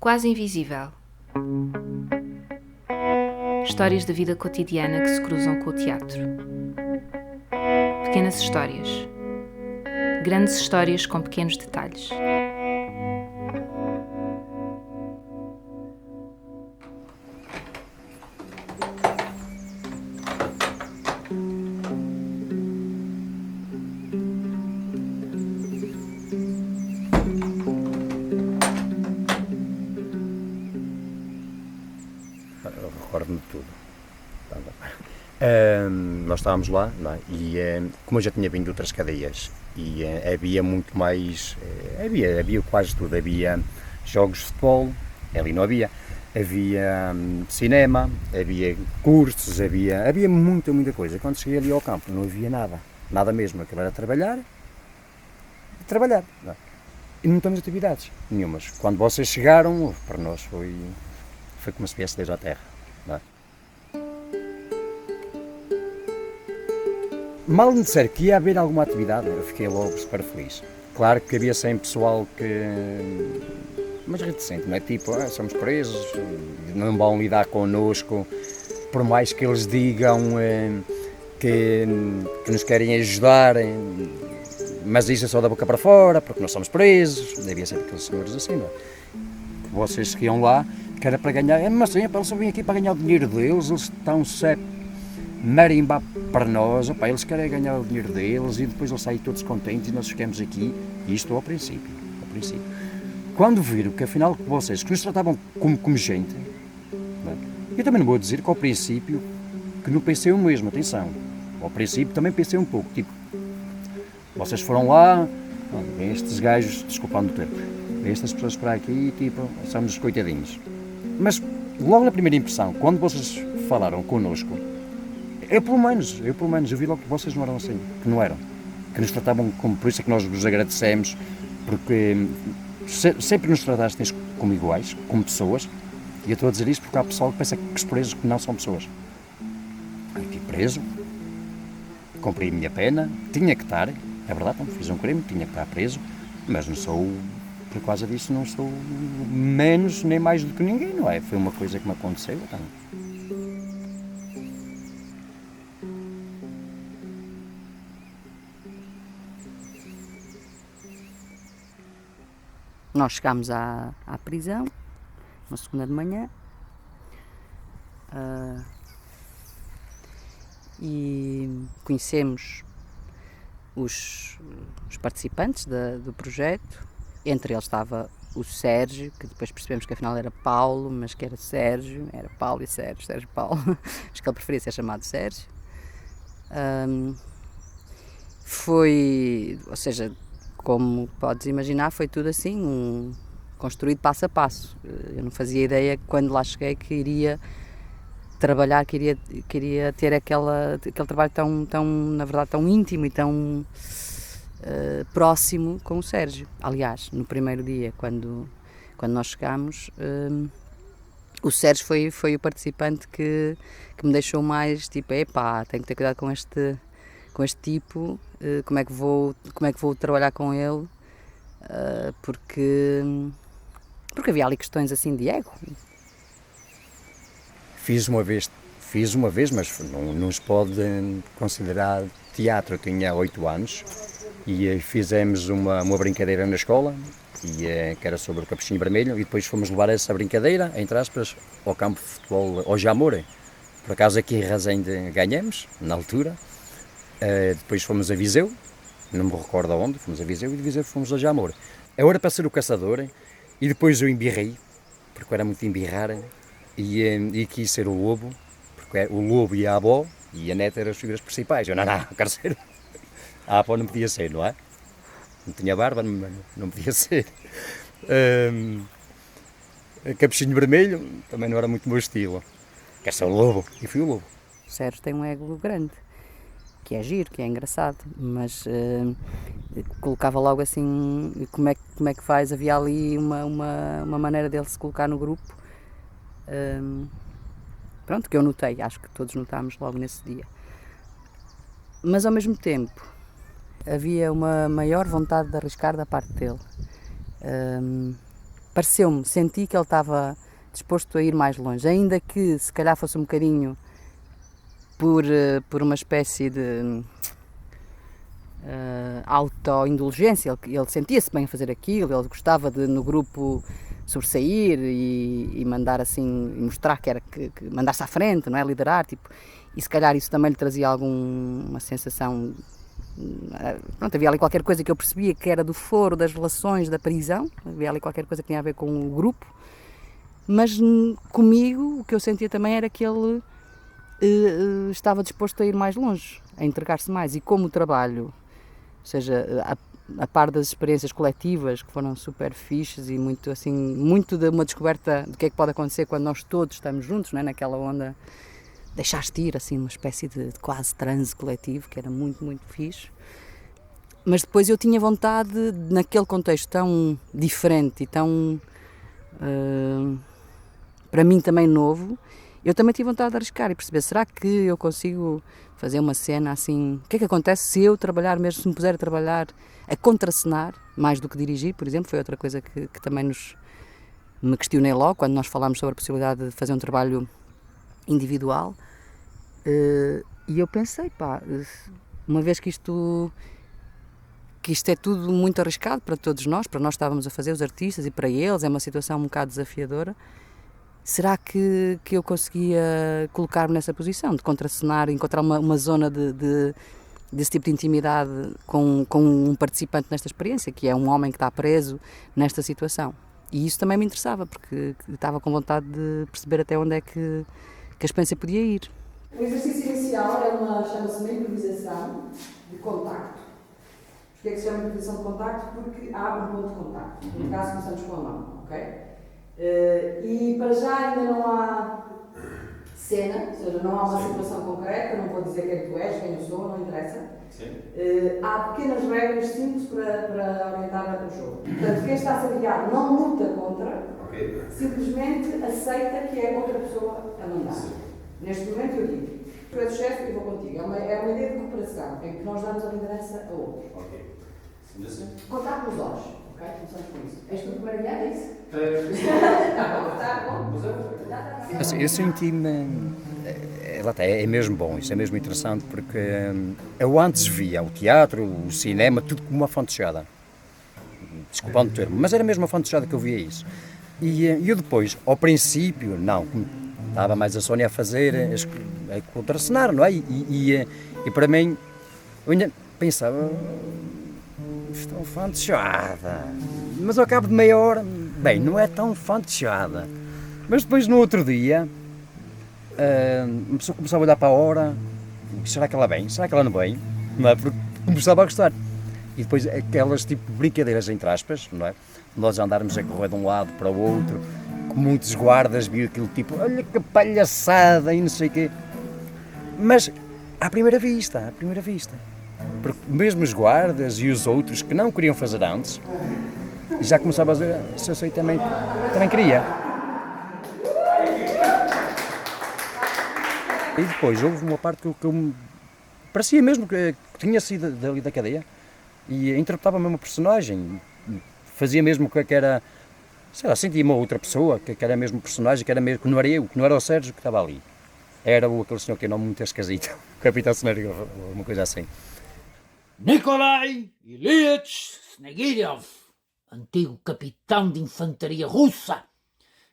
quase invisível. Histórias da vida cotidiana que se cruzam com o teatro. Pequenas histórias. Grandes histórias com pequenos detalhes. Eu recordo-me de tudo. Nós estávamos lá, não é? E como eu já tinha vindo de outras cadeias e havia muito mais, havia quase tudo, havia jogos de futebol, ali não havia cinema, havia cursos, havia muita coisa. Quando cheguei ali ao campo não havia nada mesmo, aquilo era trabalhar, não é? E não temos atividades nenhumas. Quando vocês chegaram, para nós foi como se viesse desde a terra, não é? Mal me disser que ia haver alguma atividade, eu fiquei logo super feliz. Claro que havia sempre pessoal mas reticente, não é? Tipo, somos presos, não vão lidar connosco, por mais que eles digam que nos querem ajudar, mas isso é só da boca para fora, porque nós somos presos. Havia sempre aqueles senhores assim, não é? Vocês que iam lá, que era para ganhar, mas sim, eles só vêm aqui para ganhar o dinheiro deles, eles estão sempre marimbar para nós, opa, eles querem ganhar o dinheiro deles e depois eles saem todos contentes e nós ficamos aqui, e isto ao princípio. Quando viram que afinal vocês, que nos tratavam como gente, eu também não vou dizer que ao princípio, que não pensei o mesmo, atenção, ao princípio também pensei um pouco, tipo, vocês foram lá, estes gajos, desculpando o tempo, estas pessoas para aqui, tipo, somos os coitadinhos. Mas logo na primeira impressão, quando vocês falaram connosco, eu pelo menos eu vi logo que vocês não eram assim, que não eram, que nos tratavam como, por isso é que nós vos agradecemos, porque sempre nos trataste como iguais, como pessoas, e eu estou a dizer isto porque há pessoal que pensa que os presos não são pessoas. Eu estive preso, cumpri a minha pena, tinha que estar, é verdade, fiz um crime, tinha que estar preso, mas não sou, por causa disso, não sou menos nem mais do que ninguém, não é? Foi uma coisa que me aconteceu, então. Nós chegámos à prisão, uma segunda de manhã, e conhecemos os participantes do projeto. Entre eles estava o Sérgio, que depois percebemos que afinal era Paulo, mas que era Sérgio, era Paulo e Sérgio Paulo, acho que ele preferia ser chamado Sérgio. Ou seja, como podes imaginar, foi tudo assim, construído passo a passo. Eu não fazia ideia, quando lá cheguei, que iria trabalhar, que iria ter aquele trabalho tão, na verdade, tão íntimo e tão próximo com o Sérgio. Aliás, no primeiro dia, quando nós chegámos, o Sérgio foi o participante que me deixou mais, tipo, epá, tenho que ter cuidado com este tipo, como é que vou trabalhar com ele, porque havia ali questões assim de ego. Fiz uma vez, mas não se pode considerar teatro. Eu tinha 8 anos e fizemos uma brincadeira na escola, que era sobre o Capuchinho Vermelho, e depois fomos levar essa brincadeira, entre aspas, ao campo de futebol, ao Jamor. Por acaso aqui em Resende ganhamos, na altura. Depois fomos a Viseu, não me recordo aonde, fomos a Viseu, e de Viseu fomos a Jamor. Eu era para ser o caçador, e depois eu embirrei, porque eu era muito embirrar, e quis ser o lobo, porque o lobo e a avó e a neta eram as figuras principais. Eu não quero ser. A avó não podia ser, não é? Não tinha barba, não podia ser. Capuchinho Vermelho também não era muito o meu estilo. Quero ser o lobo, e fui o lobo. O Sérgio tem um ego grande, que é giro, que é engraçado, mas colocava logo assim, como é que faz, havia ali uma maneira dele se colocar no grupo, pronto, que eu notei, acho que todos notámos logo nesse dia. Mas ao mesmo tempo, havia uma maior vontade de arriscar da parte dele. pareceu-me, senti que ele estava disposto a ir mais longe, ainda que se calhar fosse um bocadinho por uma espécie de autoindulgência. Ele sentia-se bem a fazer aquilo, ele gostava de no grupo sobressair e mandar assim, e mostrar que mandar-se à frente, não é? Liderar, tipo, e se calhar isso também lhe trazia alguma sensação. Pronto, havia ali qualquer coisa que eu percebia que era do foro das relações da prisão, havia ali qualquer coisa que tinha a ver com o grupo, mas comigo o que eu sentia também era que ele estava disposto a ir mais longe, a entregar-se mais, e como o trabalho, ou seja, a par das experiências coletivas que foram super fixes e muito assim, muito de uma descoberta do que é que pode acontecer quando nós todos estamos juntos, não é? Naquela onda, deixaste ir, assim, uma espécie de quase transe coletivo, que era muito, muito fixe. Mas depois eu tinha vontade, naquele contexto tão diferente e tão, para mim também novo, eu também tive vontade de arriscar e perceber, será que eu consigo fazer uma cena assim? O que é que acontece se eu trabalhar mesmo, se me puser a trabalhar, a contracenar, mais do que dirigir, por exemplo? Foi outra coisa que também me questionei logo, quando nós falámos sobre a possibilidade de fazer um trabalho individual. E eu pensei, pá, uma vez que isto é tudo muito arriscado para todos nós, para nós estávamos a fazer, os artistas, e para eles, é uma situação um bocado desafiadora, será que eu conseguia colocar-me nessa posição, de contracenar, encontrar uma zona desse tipo de intimidade com um participante nesta experiência, que é um homem que está preso nesta situação? E isso também me interessava, porque estava com vontade de perceber até onde é que a experiência podia ir. O exercício inicial chama-se uma improvisação de contacto. Porquê é que se chama improvisação de contacto? Porque há um ponto de contacto. No caso, começamos com a mão, ok? E para já ainda não há cena, ou seja, não há uma situação concreta, não vou dizer quem tu és, quem eu sou, não interessa. Há pequenas regras simples para orientar o jogo. Portanto, quem está a ser guiado não luta contra, simplesmente aceita que é outra pessoa a mandar. Neste momento eu digo, tu és o chefe e eu vou contigo. É uma ideia de cooperação, em que nós damos a liderança a outros. Contato nos olhos, ok? Começamos com isso. És tu que baralhar, é isso? Está bom. Assim, eu senti-me. É mesmo bom, isso é mesmo interessante, porque eu antes via o teatro, o cinema, tudo como uma fonte fechada. Desculpando o termo, mas era mesmo uma fonte fechada que eu via isso. E eu depois, ao princípio, não. Estava mais a Sónia a fazer, a contracenar, não é? E para mim, eu ainda pensava, isto é uma fantechada. Mas ao cabo de meia hora, bem, não é tão fantechada. Mas depois, no outro dia, a pessoa começava a olhar para a hora, será que ela vem? Será que ela não vem? Não é? Porque começava a gostar. E depois aquelas tipo brincadeiras, entre aspas, não é? Nós andarmos a correr de um lado para o outro, com muitos guardas, viu aquilo tipo, olha que palhaçada e não sei o quê. Mas à primeira vista. Porque mesmo os guardas e os outros que não queriam fazer antes, já começavam a dizer, se eu sei também queria. E depois houve uma parte que eu parecia mesmo que tinha sido dali da cadeia e interpretava a mesma personagem, fazia mesmo que era, sei lá, sentia uma outra pessoa, que era mesmo personagem, que não era eu, que não era o Sérgio que estava ali. Era aquele senhor que eu não muito esquisito, o Capitão Snegirov, uma coisa assim. Nikolai Ilyich Snegirov, antigo capitão de infantaria russa,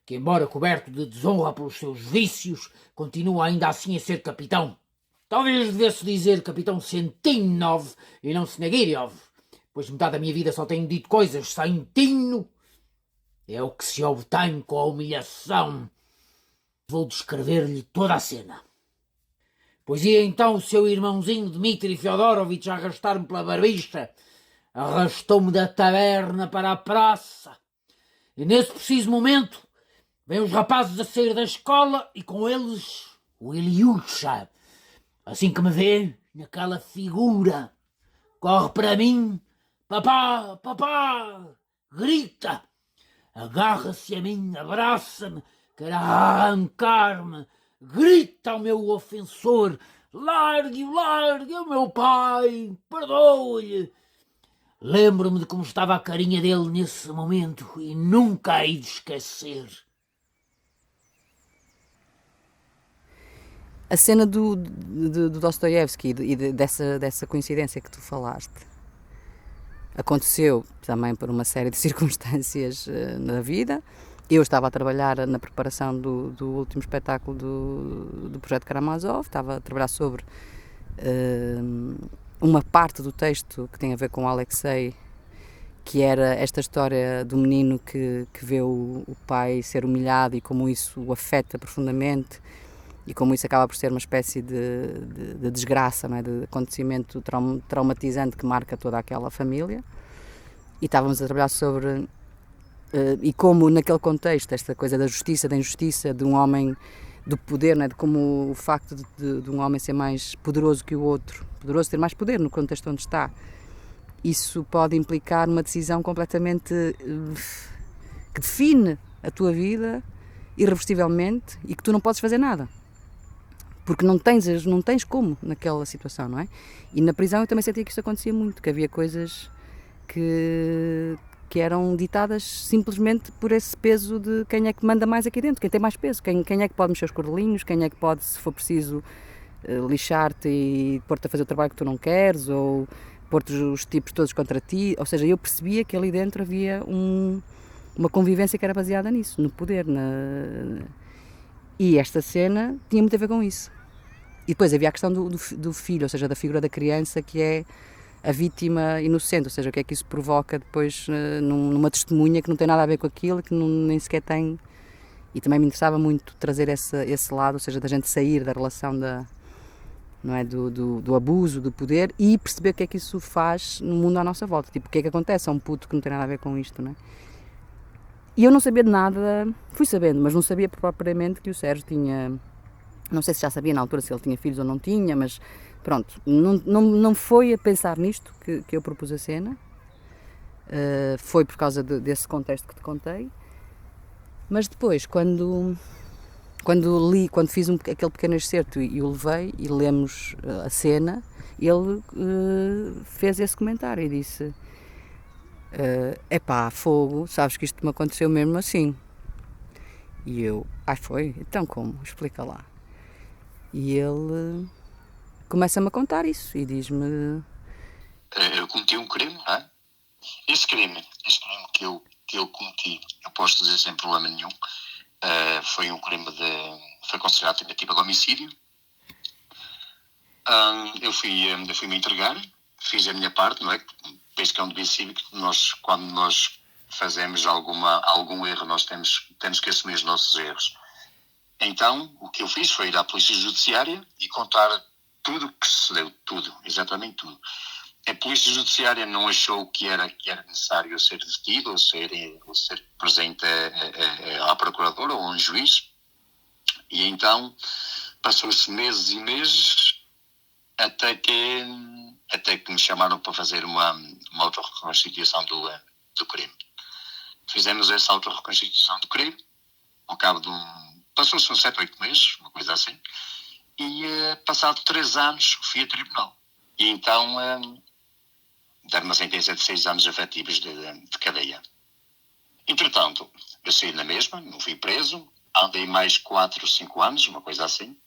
que, embora coberto de desonra pelos seus vícios, continua ainda assim a ser capitão. Talvez devesse dizer capitão Sentinov e não Snegirov, pois metade da minha vida só tenho dito coisas sem tino. É o que se obtém com a humilhação. Vou descrever-lhe toda a cena. Pois ia então o seu irmãozinho Dmitri Fyodorovich arrastar-me pela barbicha. Arrastou-me da taberna para a praça. E nesse preciso momento, vêm os rapazes a sair da escola e com eles o Ilyusha. Assim que me vê, naquela figura, corre para mim, papá, papá, grita, agarra-se a mim, abraça-me, quer arrancar-me, grita ao meu ofensor, largue-o, largue, é o meu pai, perdoe-lhe. Lembro-me de como estava a carinha dele nesse momento e nunca hei de esquecer. A cena do Dostoiévski dessa coincidência que tu falaste aconteceu também por uma série de circunstâncias na vida. Eu estava a trabalhar na preparação do último espetáculo do Projeto Karamazov, estava a trabalhar sobre uma parte do texto que tem a ver com o Alexei, que era esta história do menino que vê o pai ser humilhado e como isso o afeta profundamente e como isso acaba por ser uma espécie de desgraça, não é? De acontecimento traumatizante que marca toda aquela família. E estávamos a trabalhar sobre e como naquele contexto, esta coisa da justiça, da injustiça, de um homem, do poder, né? De como o facto de um homem ser mais poderoso que o outro, poderoso ter mais poder no contexto onde está, isso pode implicar uma decisão completamente que define a tua vida irreversivelmente e que tu não podes fazer nada. Porque não tens como naquela situação, não é? E na prisão eu também sentia que isso acontecia muito, que havia coisas que eram ditadas simplesmente por esse peso de quem é que manda mais aqui dentro, quem tem mais peso, quem é que pode mexer os cordelinhos, quem é que pode, se for preciso, lixar-te e pôr-te a fazer o trabalho que tu não queres, ou pôr-te os tipos todos contra ti. Ou seja, eu percebia que ali dentro havia uma convivência que era baseada nisso, no poder. E esta cena tinha muito a ver com isso. E depois havia a questão do filho, ou seja, da figura da criança que é a vítima inocente, ou seja, o que é que isso provoca depois numa testemunha que não tem nada a ver com aquilo, que nem sequer tem. E também me interessava muito trazer esse lado, ou seja, da gente sair da relação não é, do abuso, do poder, e perceber o que é que isso faz no mundo à nossa volta. Tipo, o que é que acontece a um puto que não tem nada a ver com isto, não é? E eu não sabia de nada, fui sabendo, mas não sabia propriamente que o Sérgio tinha, não sei se já sabia na altura se ele tinha filhos ou não tinha, mas pronto, não foi a pensar nisto que eu propus a cena, foi por causa desse contexto que te contei, mas depois, quando fiz aquele pequeno excerto e o levei e lemos a cena, ele fez esse comentário e disse: epá, fogo, sabes que isto me aconteceu mesmo assim. E eu, foi? Então como? Explica lá. E ele começa-me a contar isso e diz-me: eu cometi um crime, não é? Esse crime que eu cometi, eu posso dizer sem problema nenhum, foi um crime foi considerado tentativa de homicídio. Eu fui me entregar, fiz a minha parte, não é? Penso que é um dever cívico. Quando nós fazemos algum erro, nós temos que assumir os nossos erros. Então, o que eu fiz foi ir à Polícia Judiciária e contar tudo o que se deu, tudo, exatamente tudo. A Polícia Judiciária não achou que era necessário eu ser detido ou ser presente à Procuradora ou a um juiz. E então, passou-se meses e meses até que me chamaram para fazer uma autorreconstituição do crime. Fizemos essa autorreconstituição do crime, ao cabo de passou-se uns 7, 8 meses, uma coisa assim, e passado 3 anos fui a tribunal. E então deram uma sentença de 6 anos efetivos de cadeia. Entretanto, eu saí na mesma, não fui preso, andei mais 4, 5 anos, uma coisa assim,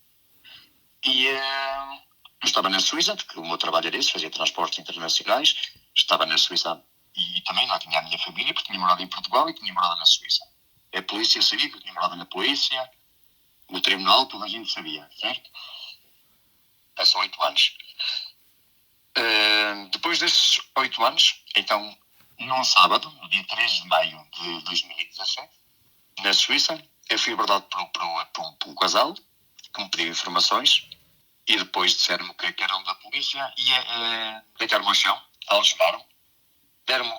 e eu estava na Suíça, porque o meu trabalho era esse, fazia transportes internacionais, estava na Suíça e também lá tinha a minha família, porque tinha morado em Portugal e tinha morado na Suíça. A polícia sabia que eu tinha morado na polícia, no tribunal, toda a gente sabia, certo? Passou 8 anos. Depois desses 8 anos, então, num sábado, no dia 3 de maio de 2017, na Suíça, eu fui abordado por um casal que me pediu informações e depois disseram-me que eram da polícia e deitaram-me ao chão, algemaram, deram-me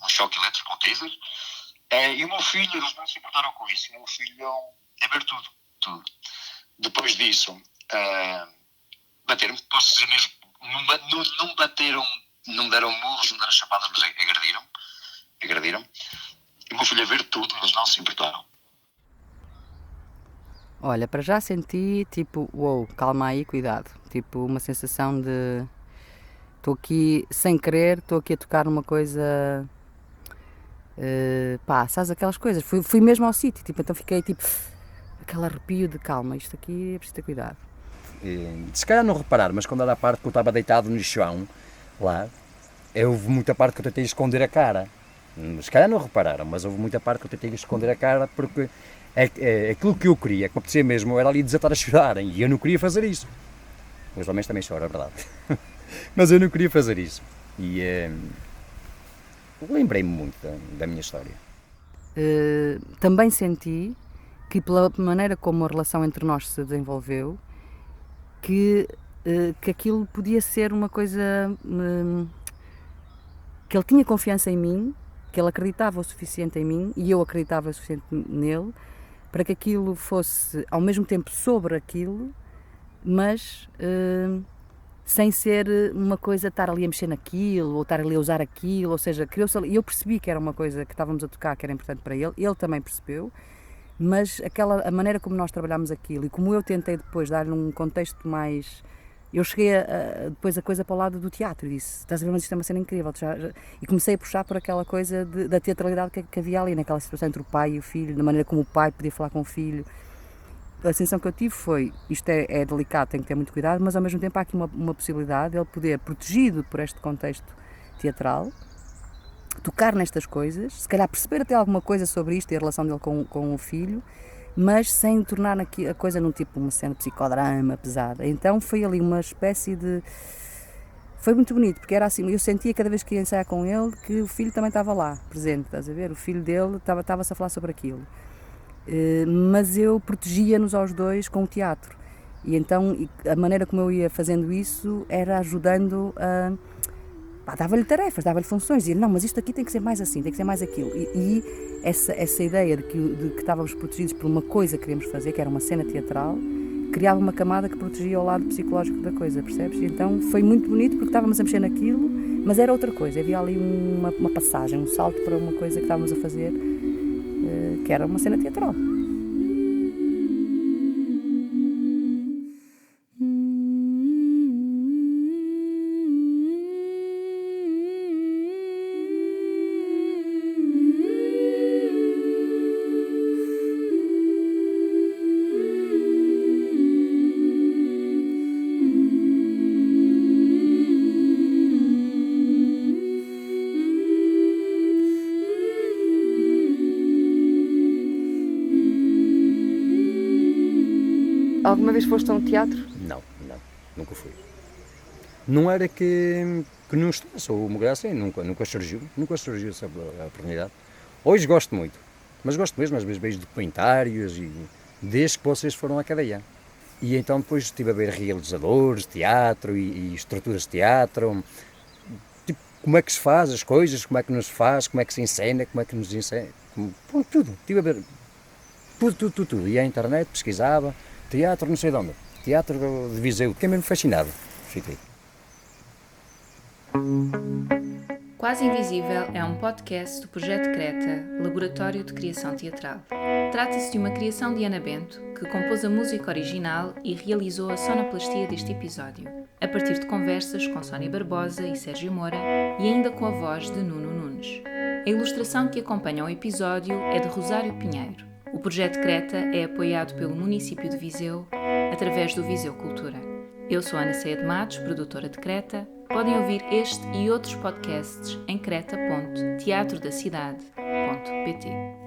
um choque elétrico, um taser, e o meu filho, eles não se importaram com isso, o meu filho é ver tudo. Depois disso, bateram-me, posso dizer mesmo, não bateram, não me deram murros, não deram chapadas, mas agrediram. E o meu filho a ver tudo, eles não se importaram. olha, para já senti tipo, uou, calma aí, cuidado. Tipo, uma sensação de estou aqui sem querer, estou aqui a tocar numa coisa, sabes aquelas coisas, fui mesmo ao sítio, tipo, então fiquei tipo, aquele arrepio de calma, isto aqui é preciso ter cuidado. E, se calhar não reparar, mas quando era a parte que eu estava deitado no chão, lá, houve muita parte que eu tentei esconder a cara. Se calhar não repararam, mas houve muita parte que eu tentei esconder a cara porque aquilo que eu queria, que me apetecia mesmo, era ali desatar a chorar, e eu não queria fazer isso. Os homens também choram, é verdade. Mas eu não queria fazer isso. E lembrei-me muito da minha história. Também senti que, pela maneira como a relação entre nós se desenvolveu, que aquilo podia ser uma coisa que ele tinha confiança em mim, que ele acreditava o suficiente em mim e eu acreditava o suficiente nele, para que aquilo fosse ao mesmo tempo sobre aquilo, mas sem ser uma coisa de estar ali a mexer naquilo ou estar ali a usar aquilo, ou seja, criou-se ali, eu percebi que era uma coisa que estávamos a tocar, que era importante para ele também percebeu, mas a maneira como nós trabalhámos aquilo e como eu tentei depois dar-lhe um contexto mais... Eu cheguei depois a coisa para o lado do teatro e disse, estás a ver, mas isto é uma cena incrível. E comecei a puxar por aquela coisa da teatralidade que havia ali, naquela situação entre o pai e o filho, da maneira como o pai podia falar com o filho. A sensação que eu tive foi, isto é delicado, tem que ter muito cuidado, mas ao mesmo tempo há aqui uma possibilidade de ele poder, protegido por este contexto teatral, tocar nestas coisas, se calhar perceber até alguma coisa sobre isto e a relação dele com o filho, mas sem tornar a coisa num tipo, uma cena de psicodrama pesada. Então foi ali uma espécie de... Foi muito bonito, porque era assim, eu sentia cada vez que ia ensaiar com ele que o filho também estava lá, presente, estás a ver? O filho dele estava-se a falar sobre aquilo. Mas eu protegia-nos aos dois com o teatro. E então a maneira como eu ia fazendo isso era ajudando a... dava-lhe tarefas, dava-lhe funções, dizia, não, mas isto aqui tem que ser mais assim, tem que ser mais aquilo. E essa ideia de que estávamos protegidos por uma coisa que queríamos fazer, que era uma cena teatral, criava uma camada que protegia o lado psicológico da coisa, percebes? E então foi muito bonito porque estávamos a mexer naquilo, mas era outra coisa, havia ali uma passagem, um salto para uma coisa que estávamos a fazer, que era uma cena teatral. Alguma vez foste a um teatro? Não, nunca fui. Não era que não estivesse, ou uma coisa assim, nunca surgiu essa oportunidade. Hoje gosto muito, mas gosto mesmo, às vezes vejo documentários e desde que vocês foram à cadeia. E então depois estive a ver realizadores de teatro e estruturas de teatro, tipo, como é que se faz as coisas, como é que nos faz, como é que se encena, como é que nos encena, tudo. Estive a ver tudo. Ia à internet, pesquisava, teatro não sei de onde, teatro de Viseu, fiquei mesmo fascinado, fiquei. Quase Invisível é um podcast do Projeto Creta, Laboratório de Criação Teatral. Trata-se de uma criação de Ana Bento, que compôs a música original e realizou a sonoplastia deste episódio, a partir de conversas com Sónia Barbosa e Sérgio Moura e ainda com a voz de Nuno Nunes. A ilustração que acompanha o episódio é de Rosário Pinheiro. O Projeto Creta é apoiado pelo município de Viseu, através do Viseu Cultura. Eu sou Ana Ceia de Matos, produtora de Creta. Podem ouvir este e outros podcasts em creta.teatrodacidade.pt.